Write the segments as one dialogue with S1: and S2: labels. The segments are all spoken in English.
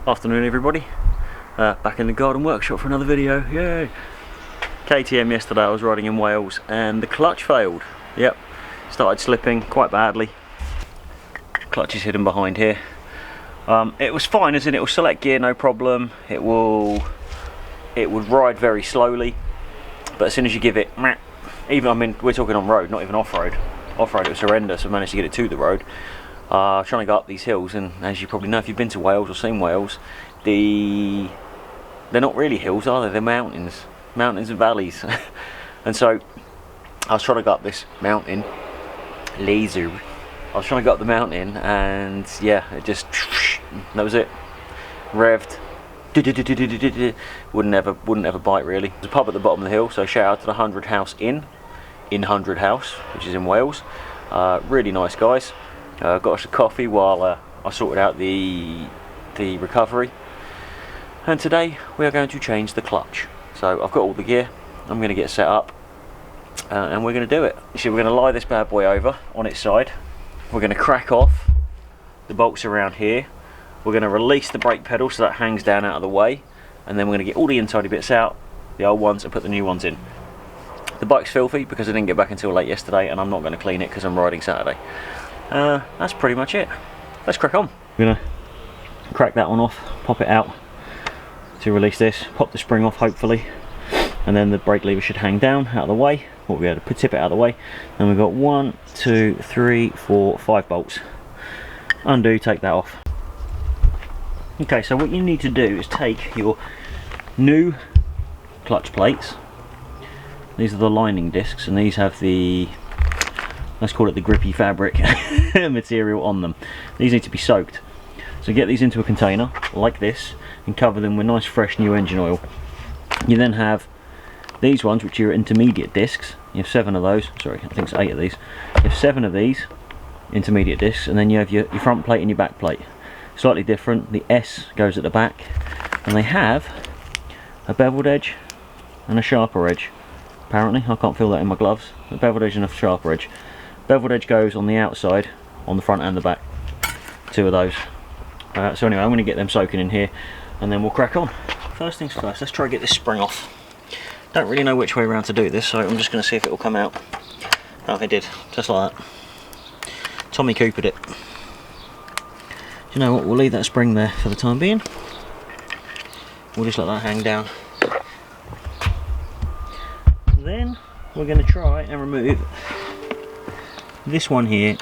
S1: Afternoon everybody, back in the garden workshop for another video, yay! KTM yesterday I was riding in Wales and the clutch failed, yep, started slipping quite badly. Clutch is hidden behind here. It was fine as in it will select gear no problem, it would ride very slowly, but as soon as you give it, even, I mean we're talking on road, not even off-road. Off-road it was horrendous. I managed to get it to the road. Trying to go up these hills, and as you probably know if you've been to Wales or seen Wales, they're not really hills, are they? They're mountains and valleys. And so I was trying to go up this mountain, laser. I was trying to go up the mountain, and yeah, it just, that was it. Revved. Wouldn't ever bite really. There's a pub at the bottom of the hill, so shout out to the 100 House Inn in 100 House, which is in Wales. Really nice guys. Got us a coffee while I sorted out the recovery, and today we are going to change the clutch. So I've got all the gear, I'm going to get set up, and we're going to do it. So we're going to lie this bad boy over on its side, we're going to crack off the bolts around here, we're going to release the brake pedal so that hangs down out of the way, and then we're going to get all the inside bits out, the old ones, and put the new ones in. The bike's filthy because I didn't get back until late yesterday, and I'm not going to clean it because I'm riding Saturday. That's pretty much it. Let's crack on. I'm gonna crack that one off, pop it out to release this, pop the spring off hopefully, and then the brake lever should hang down out of the way. We'll be able to tip it out of the way. And we've got 1, 2, 3, 4, 5 bolts. Undo, take that off. Okay, so what you need to do is take your new clutch plates. These are the lining discs, and these have the, let's call it the grippy fabric material on them. These need to be soaked. So get these into a container like this and cover them with nice fresh new engine oil. You then have these ones, which are your intermediate discs. You have 7 of those, sorry, I think it's 8 of these. You have 7 of these intermediate discs, and then you have your front plate and your back plate. Slightly different, the S goes at the back, and they have a beveled edge and a sharper edge. Apparently, I can't feel that in my gloves. A beveled edge and a sharper edge. Beveled edge goes on the outside, on the front and the back. 2 of those. So anyway, I'm going to get them soaking in here, and then we'll crack on. First things first, let's try to get this spring off. Don't really know which way around to do this, so I'm just going to see if it will come out. Oh, it did, just like that. Tommy Coopered it. Do you know what, we'll leave that spring there for the time being. We'll just let that hang down. Then we're going to try and remove this one here,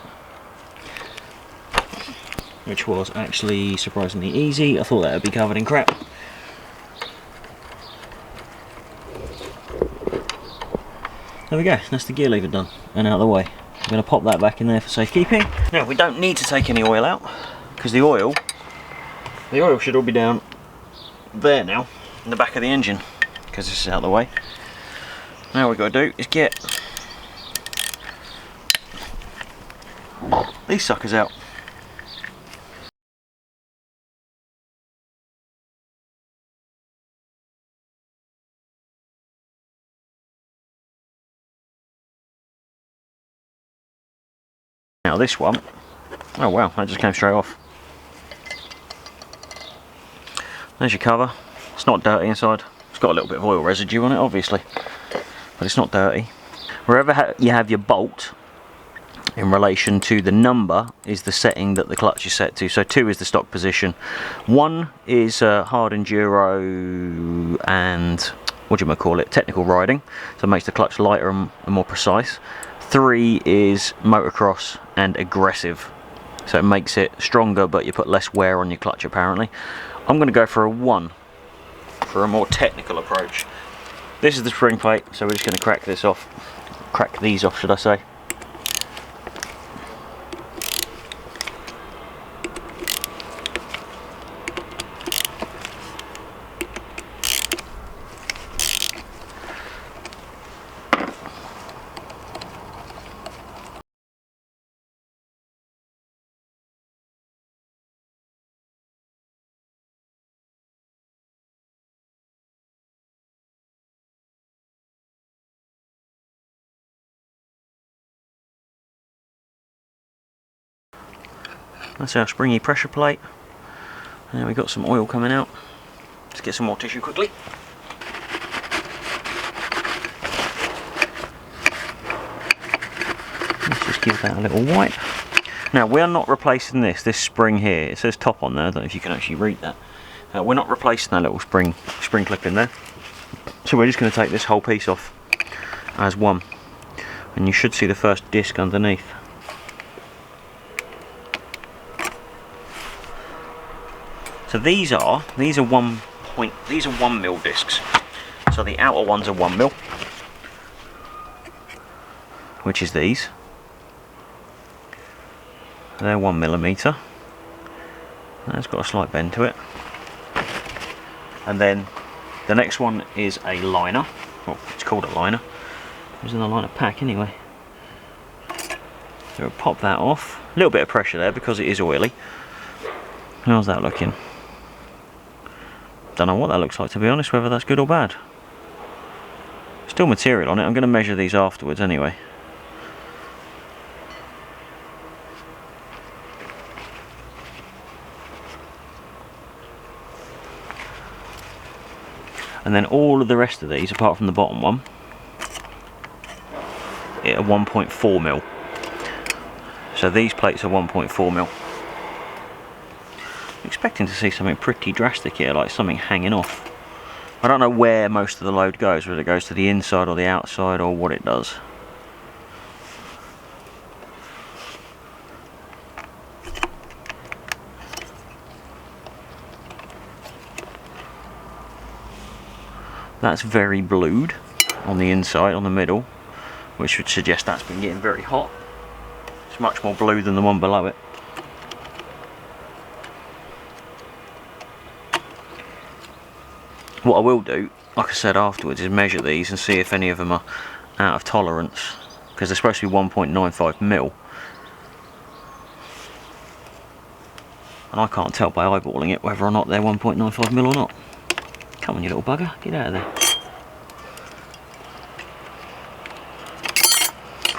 S1: which was actually surprisingly easy. I thought that would be covered in crap. There we go, that's the gear lever done and out of the way. I'm going to pop that back in there for safekeeping. Now we don't need to take any oil out, because the oil should all be down there now, in the back of the engine, because this is out of the way. Now what we've got to do is get these suckers out. Now this one, oh wow, that just came straight off. There's your cover. It's not dirty inside. It's got a little bit of oil residue on it obviously, but it's not dirty. Wherever you have your bolt in relation to the number is the setting that the clutch is set to. So 2 is the stock position, 1 is hard enduro and what do you call it, technical riding, so it makes the clutch lighter and more precise. 3 is motocross and aggressive, so it makes it stronger but you put less wear on your clutch apparently. I'm going to go for a 1 for a more technical approach. This is the spring plate, so we're just going to crack this off, crack these off should I say. That's our springy pressure plate. There we got some oil coming out. Let's get some more tissue quickly. Let's just give that a little wipe. Now we are not replacing this spring here. It says top on there. I don't know if you can actually read that. We're not replacing that little spring clip in there. So we're just going to take this whole piece off as one, and you should see the first disc underneath. So these are 1 mil discs. So the outer ones are 1 mil, which is these. They're 1 millimeter. That's got a slight bend to it. And then the next one is a liner. Well, it's called a liner. It was in the liner pack anyway. So we'll pop that off. A little bit of pressure there because it is oily. How's that looking? Don't know what that looks like, to be honest, whether that's good or bad. Still material on it. I'm going to measure these afterwards anyway. And then all of the rest of these, apart from the bottom one, are 1.4 mil. So these plates are 1.4 mil. I'm expecting to see something pretty drastic here, like something hanging off. I don't know where most of the load goes, whether it goes to the inside or the outside or what it does. That's very blued on the inside, on the middle, which would suggest that's been getting very hot. It's much more blue than the one below it. What I will do, like I said afterwards, is measure these and see if any of them are out of tolerance, because they're supposed to be 1.95 mil. And I can't tell by eyeballing it whether or not they're 1.95 mil or not. Come on, you little bugger, get out of there.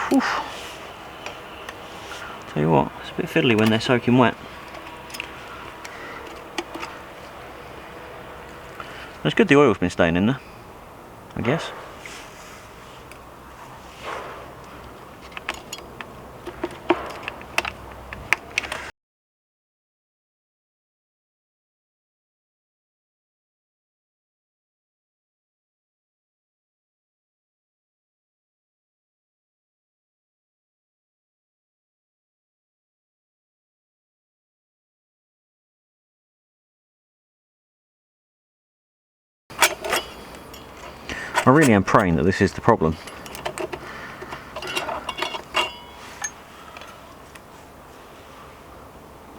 S1: Whew. Tell you what, it's a bit fiddly when they're soaking wet. It's good the oil's been staying in there, I guess. I really am praying that this is the problem.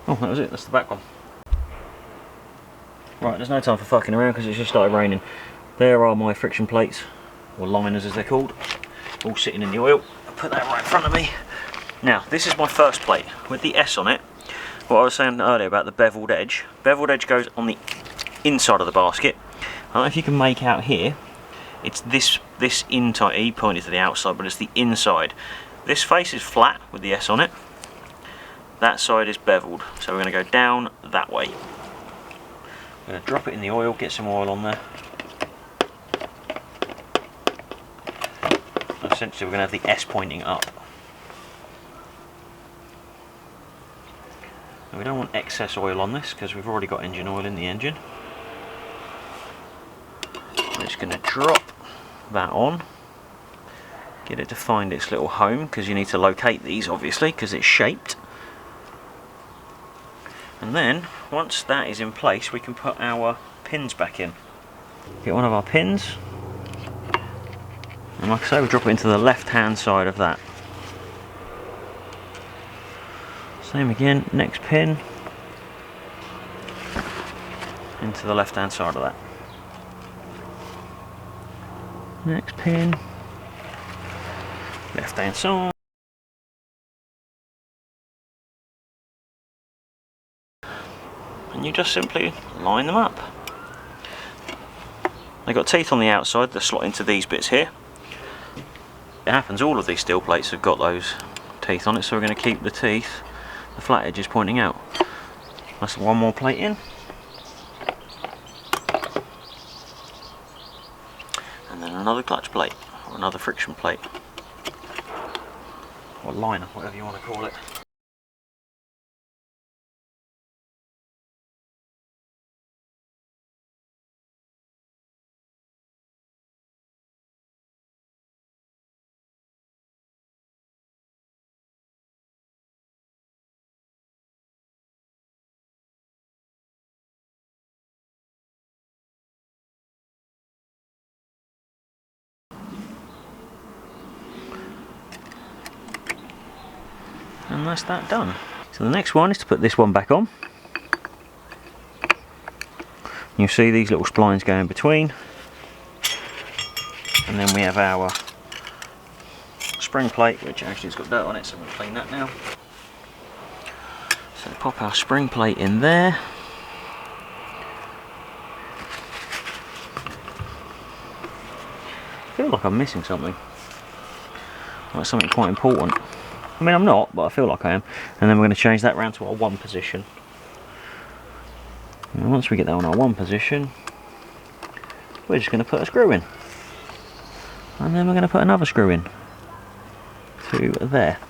S1: Oh, that was it, that's the back one. Right, there's no time for fucking around because it's just started raining. There are my friction plates, or liners as they're called, all sitting in the oil. I'll put that right in front of me. Now, this is my first plate with the S on it. What I was saying earlier about the beveled edge. Beveled edge goes on the inside of the basket. I don't know if you can make out here. It's this inside, he pointed to the outside, but it's the inside. This face is flat with the S on it. That side is beveled, so we're going to go down that way. I'm going to drop it in the oil, get some oil on there. Essentially we're going to have the S pointing up. And we don't want excess oil on this because we've already got engine oil in the engine. I'm just going to drop that on, get it to find its little home, because you need to locate these obviously because it's shaped. And then once that is in place we can put our pins back in. Get one of our pins, and like I say, we drop it into the left hand side of that. Same again, next pin into the left hand side of that. Next pin, left hand side. And you just simply line them up. They've got teeth on the outside that slot into these bits here. It happens, all of these steel plates have got those teeth on it, so we're going to keep the teeth, the flat edges pointing out. That's one more plate in. another clutch plate, or another friction plate, or liner, whatever you want to call it. And that's that done. So the next one is to put this one back on. You'll see these little splines go in between, and then we have our spring plate, which actually has got dirt on it, so we'll clean that now. So pop our spring plate in there. I feel like I'm missing something, like something quite important. I mean, I'm not, but I feel like I am. And then we're going to change that round to our 1 position. And once we get that on our 1 position, we're just going to put a screw in. And then we're going to put another screw in to there.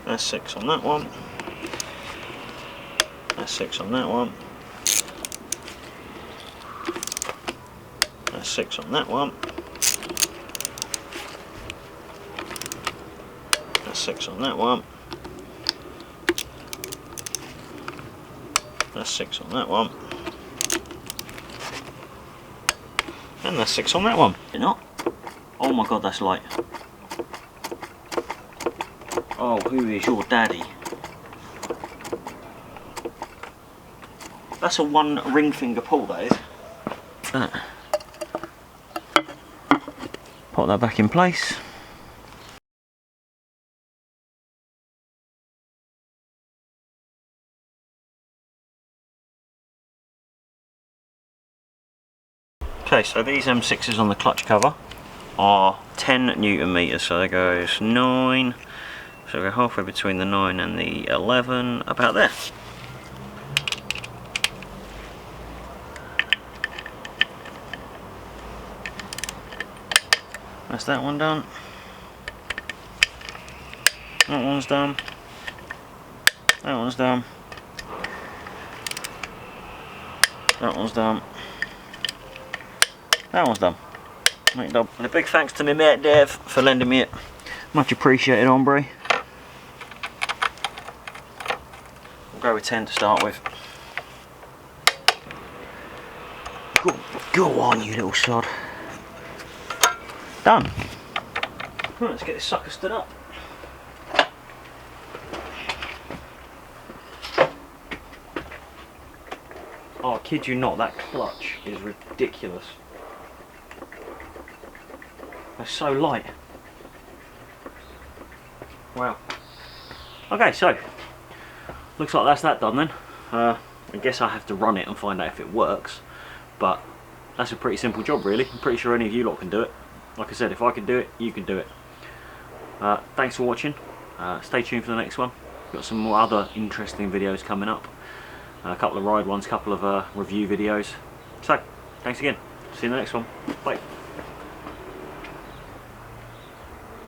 S1: That's 6 on that one. That's 6 on that one. That's 6 on that one. That's 6 on that one. That's 6 on that one. And that's 6 on that one. You're not? Oh my god, that's light. Oh, who is your daddy? That's a 1 ring finger pull, that is. Pop that back in place. Okay, so these M6s on the clutch cover are 10 Newton meters, so there goes 9, so we're halfway between the 9 and the 11, about there. That's that one done. That one's done. That one's done. That one's done. That one's done. And a big thanks to my mate Dave for lending me it. Much appreciated, hombre. We'll go with 10 to start with. Go on, you little sod. Done. Right, let's get this sucker stood up. Oh, I kid you not, that clutch is ridiculous. They're so light. Wow. Okay, so looks like that's that done then. I guess I have to run it and find out if it works, but that's a pretty simple job really. I'm pretty sure any of you lot can do it. Like I said, if I can do it, you can do it. Thanks for watching. Stay tuned for the next one. Got some more other interesting videos coming up. A couple of ride ones, a couple of review videos. So, thanks again. See you in the next one. Bye.